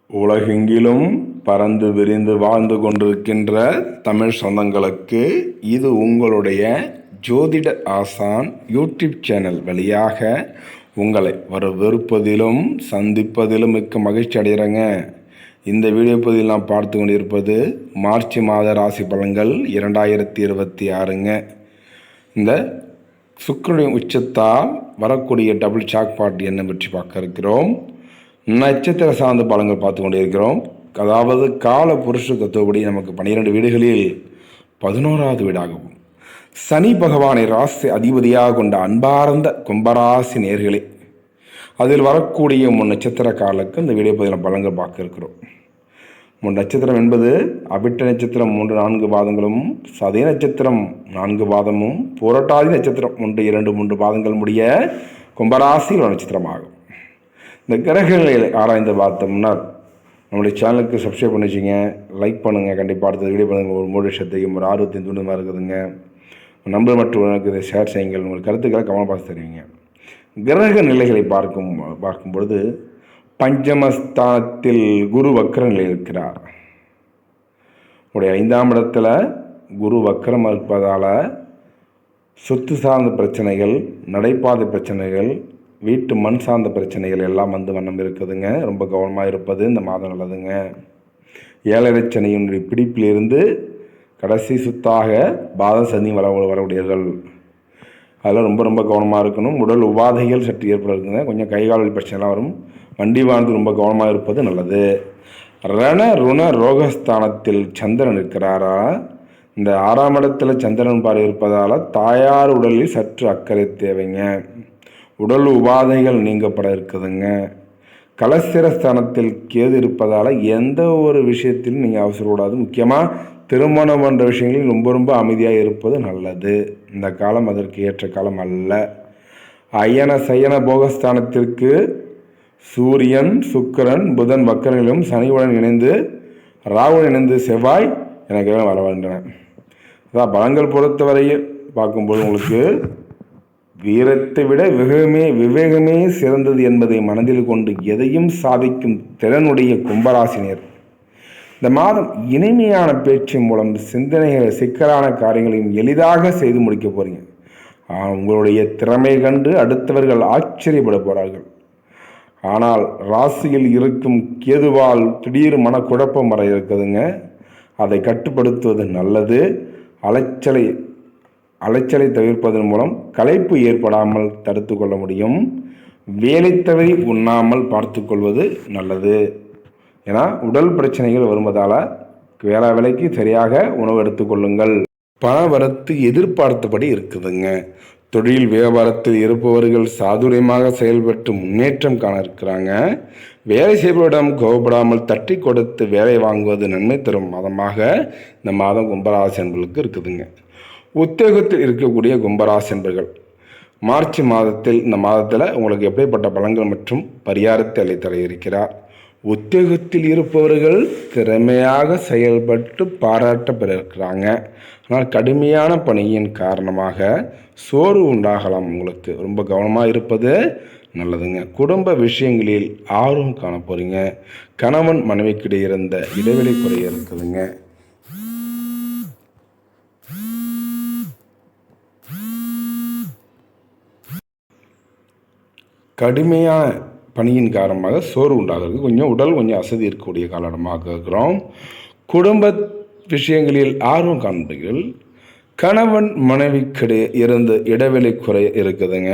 உலகெங்கிலும் பறந்து விரிந்து வாழ்ந்து கொண்டிருக்கின்ற தமிழ் சொந்தங்களுக்கு இது உங்களுடைய ஜோதிட ஆசான் யூடியூப் சேனல் வழியாக உங்களை வரவேற்பதிலும் சந்திப்பதிலும் மிக்க மகிழ்ச்சி அடைகிறேங்க. இந்த வீடியோ பதிவில் நாம் பார்த்து கொண்டிருப்பது மார்ச் மாத ராசி பலன்கள் 2026ங்க. இந்த சுக்கிரனுடைய உச்சத்தால் வரக்கூடிய டபுள் சாக்பாட் என்ன பற்றி பார்க்க இருக்கிறோம். நட்சத்திர சார்ந்த பலன்கள் பார்த்து கொண்டிருக்கிறோம். அதாவது கால புருஷ தத்துவப்படி நமக்கு 12 வீடுகளில் 11வது வீடாகவும் சனி பகவானை ராசி அதிபதியாக கொண்ட அன்பார்ந்த கும்பராசி நேர்களே, அதில் வரக்கூடிய 3 நட்சத்திரக்காரர்களுக்கு இந்த வீடியோ பதில் பலன்கள் பார்க்க இருக்கிறோம். 3 நட்சத்திரம் என்பது அபிட்ட நட்சத்திரம் 3-4 பாதங்களும், சதய நட்சத்திரம் 4 பாதமும், புரட்டாதி நட்சத்திரம் 1-2-3 பாதங்கள் முடிய கும்பராசியில் ஒரு நட்சத்திரமாகும். இந்த கிரகங்களை ஆராய்ந்து பார்த்தோம்னா நம்மளுடைய சேனலுக்கு சப்ஸ்கிரைப் பண்ணி வச்சுங்க, லைக் பண்ணுங்கள், கண்டிப்பாக அடுத்த வீடியோ பண்ணுங்கள். ஒரு மோட்டிவேஷத்தையும் ஒரு ஆர்வத்தையும் தூண்டுமாக இருக்குதுங்க. நம்பர் மற்றும் இதை ஷேர் செய்யுங்கள். உங்கள் கருத்துக்களை கமெண்ட் பாக்ஸ் தெரிவிங்க. கிரக நிலைகளை பார்க்கும் பொழுது பஞ்சமஸ்தானத்தில் குரு வக்ர நிலை இருக்கிறார். உடைய 5ஆம் இடத்துல குரு வக்ரம் இருப்பதால் சொத்து சார்ந்த பிரச்சனைகள், நடைபாதை பிரச்சனைகள், வீட்டு மண் சார்ந்த பிரச்சனைகள் எல்லாம் வண்ணம் இருக்குதுங்க. ரொம்ப கவனமாக இருப்பது இந்த மாதம் நல்லதுங்க. 7 சனியினுடைய பிடிப்பிலிருந்து கடைசி சுத்தாக பாத சனி வரக்கூடியவர்கள் அதில் ரொம்ப கவனமாக இருக்கணும். உடல் உபாதைகள் சற்று ஏற்படுதுங்க. கொஞ்சம் கைகால் பிரச்சனைலாம் வரும். வண்டி வாழ்ந்து ரொம்ப கவனமாக இருப்பது நல்லது. ருண ரோகஸ்தானத்தில் சந்திரன் இருக்கிறாரா. இந்த 6ஆம் இடத்துல சந்திரன் பார்வை இருப்பதால் தாயார் உடலில் சற்று அக்கறை தேவைங்க. உடல் உபாதைகள் நீங்கப்பட இருக்குதுங்க. கலஸ்திரஸ்தானத்தில் கேது இருப்பதால் எந்த ஒரு விஷயத்திலும் நீங்கள் அவசரப்படாது. முக்கியமாக திருமணம் போன்ற விஷயங்களில் ரொம்ப அமைதியாக இருப்பது நல்லது. இந்த காலம் அதற்கு ஏற்ற காலம் அல்ல. அயன சயன போகஸ்தானத்திற்கு சூரியன், சுக்கிரன், புதன் வக்கரனிலும் சனியுடன் இணைந்து ராகுடன் இணைந்து செவ்வாய் எனக்கு வர வேண்டன. அதான் பலங்கள் பொறுத்தவரையில் பார்க்கும்போது உங்களுக்கு வீரத்தை விட விவேகமே சிறந்தது என்பதை மனதில் கொண்டு எதையும் சாதிக்கும் திறனுடைய கும்பராசினியர் இந்த மாதம் இனிமையான பேச்சு மூலம் சிந்தனைகள் சிக்கலான காரியங்களையும் எளிதாக செய்து முடிக்க போறீங்க. உங்களுடைய திறமை கண்டு அடுத்தவர்கள் ஆச்சரியப்பட போறார்கள். ஆனால் ராசியில் இருக்கும் கேதுவால் திடீர் மனக்குழப்பம் வர இருக்குதுங்க. அதை கட்டுப்படுத்துவது நல்லது. அலைச்சலை தவிர்ப்பதன் மூலம் களைப்பு ஏற்படாமல் தடுத்து கொள்ள முடியும். வேலை தவறி உண்ணாமல் பார்த்து கொள்வது நல்லது. ஏன்னா உடல் பிரச்சனைகள் வருவதால் வேலைக்கு சரியாக உணவு எடுத்துக்கொள்ளுங்கள். பண வரத்து எதிர்பார்த்தபடி இருக்குதுங்க. தொழில் வியாபாரத்தில் இருப்பவர்கள் சாதுரியமாக செயல்பட்டு முன்னேற்றம் காண இருக்கிறாங்க. வேலை செய்பவரிடம் கோபப்படாமல் தட்டி கொடுத்து வேலை வாங்குவது நன்மை தரும் மாதமாக இந்த மாதம் கும்பராசி என்பர்களுக்கு இருக்குதுங்க. உத்தியோகத்தில் இருக்கக்கூடிய கும்பராசி என்பர்கள் மார்ச் மாதத்தில் இந்த மாதத்தில் உங்களுக்கு எப்படிப்பட்ட பலன்கள் மற்றும் பரிகாரத்தை அளித்தர இருக்கிறார். உத்தியோகத்தில் இருப்பவர்கள் திறமையாக செயல்பட்டு பாராட்ட பெற இருக்கிறாங்க. ஆனால் கடுமையான பணியின் காரணமாக சோர்வு உண்டாகலாம். உங்களுக்கு ரொம்ப கவனமாக இருப்பது நல்லதுங்க. குடும்ப விஷயங்களில் ஆர்வம் காண போறீங்க. கணவன் மனைவிக்கிடையே இருந்த இடைவெளி குறைய இருக்குதுங்க. கடுமையான பணியின் காரணமாக சோர்வு உண்டாகிறது. உடல் கொஞ்சம் அசதி இருக்கக்கூடிய காரணமாக இருக்கிறோம். குடும்ப விஷயங்களில் ஆர்வம் காண்பீர்கள். கணவன் மனைவிக்கிடையே இருந்து இடைவெளி குறை இருக்குதுங்க.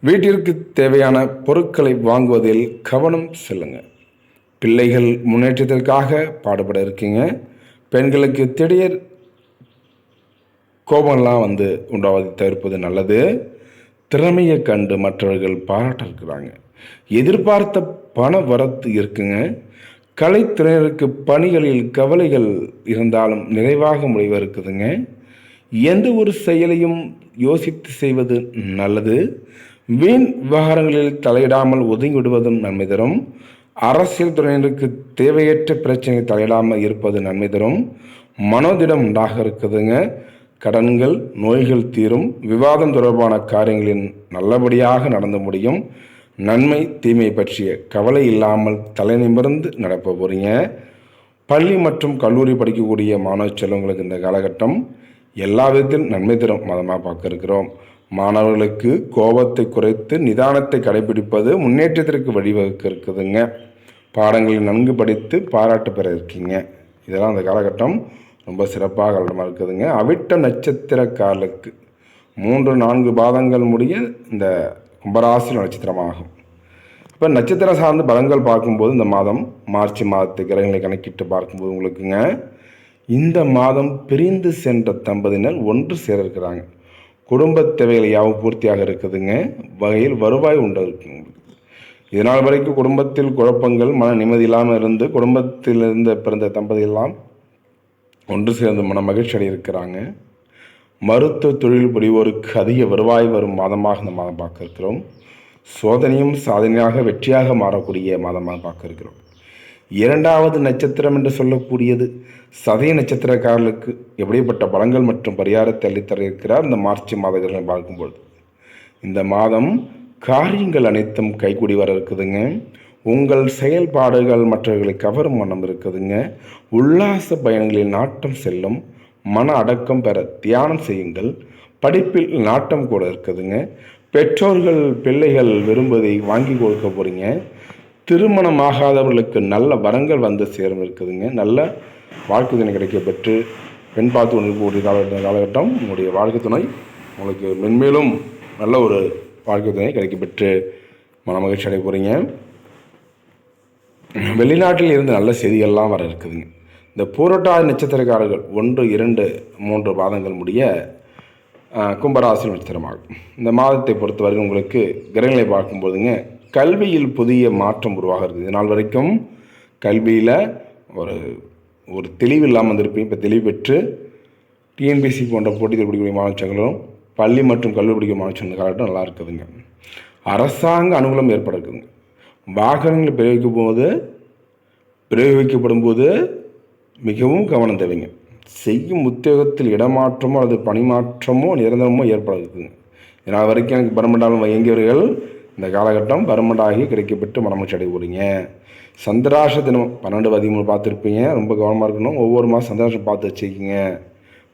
வீட்டிற்கு தேவையான பொருட்களை வாங்குவதில் கவனம் செல்லுங்க. பிள்ளைகள் முன்னேற்றத்திற்காக பாடுபட இருக்கீங்க. பெண்களுக்கு திடீர் கோபம்லாம் உண்டாவதை தவிர்ப்பது நல்லது. திறமையை கண்டு மற்றவர்கள் பாராட்ட இருக்கிறாங்க. எதிர்பார்த்த பண வரத்து இருக்குங்க. கலைத்துறையினருக்கு பணிகளில் கவலைகள் இருந்தாலும் நிறைவாக முடிவு இருக்குதுங்க. எந்த ஒரு செயலையும் யோசித்து செய்வது நல்லது. வீண் விவகாரங்களில் தலையிடாமல் ஒதுங்கி விடுவதும் நன்மை தரும். அரசியல் துறையினருக்கு தேவையற்ற பிரச்சனை தலையிடாமல் இருப்பது நன்மை தரும். மனோதிடம் உண்டாக இருக்குதுங்க. கடன்கள், நோய்கள் தீரும். விவாதம் தொடர்பான காரியங்களின் நல்லபடியாக நடந்து முடியும். நன்மை தீமை பற்றிய கவலை இல்லாமல் தலை நிமிர்ந்து நடப்ப போகிறீங்க. பள்ளி மற்றும் கல்லூரி படிக்கக்கூடிய மாணவ செல்வங்களுக்கு இந்த காலகட்டம் எல்லா விதத்திலும் நன்மை தரும் மாதமாக பார்க்க இருக்கிறோம். மாணவர்களுக்கு கோபத்தை குறைத்து நிதானத்தை கடைபிடிப்பது முன்னேற்றத்திற்கு வழிவகுக்க இருக்குதுங்க. பாடங்களை நன்கு படித்து பாராட்டு பெற இருக்கீங்க. இதெல்லாம் அந்த காலகட்டம் ரொம்ப சிறப்பாக காலகட்டமாக இருக்குதுங்க. அவிட்ட நட்சத்திரக்காரர்களுக்கு 3-4 பாதங்கள் முடிய இந்த கும்பராசி நட்சத்திரமாகும். இப்போ நட்சத்திரம் சார்ந்த பலன்கள் பார்க்கும்போது இந்த மாதம் மார்ச் மாதத்து கிரகங்களை கணக்கிட்டு பார்க்கும்போது உங்களுக்குங்க இந்த மாதம் பிரிந்து சென்ற தம்பதியினர் ஒன்று சேர இருக்கிறாங்க. குடும்ப தேவைகள் யாவும் பூர்த்தியாக இருக்குதுங்க. வகையில் வருவாய் உண்டாகுங்க. இதனால் வரைக்கும் குடும்பத்தில் குழப்பங்கள் மன நிம்மதி இல்லாமல் இருந்து குடும்பத்திலிருந்து பிறந்த தம்பதியெல்லாம் ஒன்று சேர்ந்து மன மகிழ்ச்சி அடைய இருக்கிறாங்க. மருத்துவ தொழில் புரிவோருக்கு அதிக வருவாய் வரும் மாதமாக இந்த மாதம் பார்க்க இருக்கிறோம். சோதனையும் சாதனையாக வெற்றியாக மாறக்கூடிய மாதமாக பார்க்க இருக்கிறோம். 2வது நட்சத்திரம் என்று சொல்லக்கூடியது சதய நட்சத்திரக்காரர்களுக்கு எப்படிப்பட்ட பலங்கள் மற்றும் பரிகாரத்தை அளித்தர இருக்கிறார் இந்த மார்ச் மாதங்களை பார்க்கும்பொழுது. இந்த மாதம் காரியங்கள் அனைத்தும் கைகூடி வர இருக்குதுங்க. உங்கள் செயல்பாடுகள் மற்றவர்களை கவரும் மனம் இருக்குதுங்க. உல்லாச பயணங்களில் நாட்டம் செல்லும். மன அடக்கம் பெற தியானம் செய்யுங்கள். படிப்பில் நாட்டம் கூட இருக்குதுங்க. பெற்றோர்கள் பிள்ளைகள் விரும்புவதை வாங்கி கொடுக்க போகிறீங்க. திருமணமாகாதவர்களுக்கு நல்ல வரங்கள் வந்து சேரும் இருக்குதுங்க. நல்ல வாழ்க்கை துணை கிடைக்க பெற்று பெண் பார்த்து கொண்டிருக்கக்கூடிய காலகட்டம் உங்களுடைய வாழ்க்கை துணை உங்களுக்கு மென்மேலும் நல்ல ஒரு வாழ்க்கை துணை கிடைக்க பெற்று மன மகிழ்ச்சி அடைய போகிறீங்க. வெளிநாட்டில் இருந்து நல்ல செய்திகள்லாம் வர இருக்குதுங்க. இந்த பூரட்டாதி நட்சத்திரக்காரர்கள் 1, 2, 3 பாதங்கள் முடிய கும்பராசி நட்சத்திரமாகும். இந்த மாதத்தை பொறுத்தவரை உங்களுக்கு கிரகங்களை பார்க்கும்போதுங்க கல்வியில் புதிய மாற்றம் உருவாக இருக்குது. இதனால் வரைக்கும் கல்வியில் ஒரு தெளிவு இல்லாமல் வந்திருப்பீங்க. இப்போ தெளிவு பெற்று டிஎன்பிசி போன்ற போட்டிகள் படிக்கக்கூடிய மாணவர்களும் பள்ளி மற்றும் கல்லூரி படிக்கிற மாணவர்கள் காலகட்டம் நல்லா இருக்குதுங்க. அரசாங்க அனுகூலம் ஏற்பட இருக்குதுங்க. வாகனங்கள் பிரயோகிக்கப்படும் போது மிகவும் கவனம் தேவைங்க. செய்யும் உத்தியோகத்தில் இடமாற்றமோ அல்லது பணிமாற்றமோ நிரந்தரமோ ஏற்பட இருக்குதுங்க. இதனால் வரைக்கும் எனக்கு பர்மண்டாலும் இயங்கியவர்கள் இந்த காலகட்டம் பர்மண்டாகி கிடைக்கப்பட்டு மனமகிழ்ச்சி அடைய போகிறீங்க. சந்திராஷ தினம் 12-13 பார்த்துருப்பீங்க. ரொம்ப கவனமாக இருக்கணும். ஒவ்வொரு மாதம் சந்திராஷம் பார்த்து வச்சுக்கிங்க.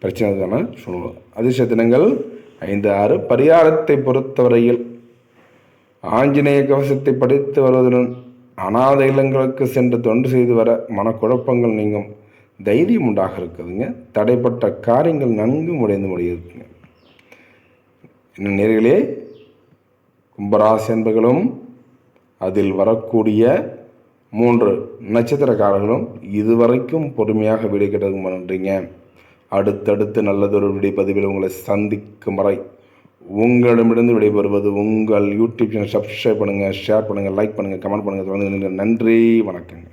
பிரச்சனை தானே சொல்லுவோம். அதிர்ஷ்ட தினங்கள் 5, 6. பரிகாரத்தை பொறுத்தவரையில் ஆஞ்சநேய கவசத்தை படித்து வருவதுடன் அநாத இல்லங்களுக்கு சென்று தொண்டு செய்து வர மனக்குழப்பங்கள் நீங்கும். தைரியம் உண்டாக இருக்குதுங்க. தடைப்பட்ட காரியங்கள் நன்கு முடியுதுங்க. இன்னும் நேர்களே கும்பராசி என்பர்களும் அதில் வரக்கூடிய 3 நட்சத்திரக்காரர்களும் இதுவரைக்கும் பொறுமையாக விடை கிடைக்கும் பண்ணுறீங்க. அடுத்தடுத்து நல்லதொரு விடைப்பதிவில் உங்களை சந்திக்கும் வரை உங்களிடமிருந்து விடைபெறுவது உங்கள் யூடியூப் சேனல். சப்ஸ்கிரைப் பண்ணுங்கள், ஷேர் பண்ணுங்கள், லைக் பண்ணுங்கள், கமெண்ட் பண்ணுங்கள். நன்றி, வணக்கங்க.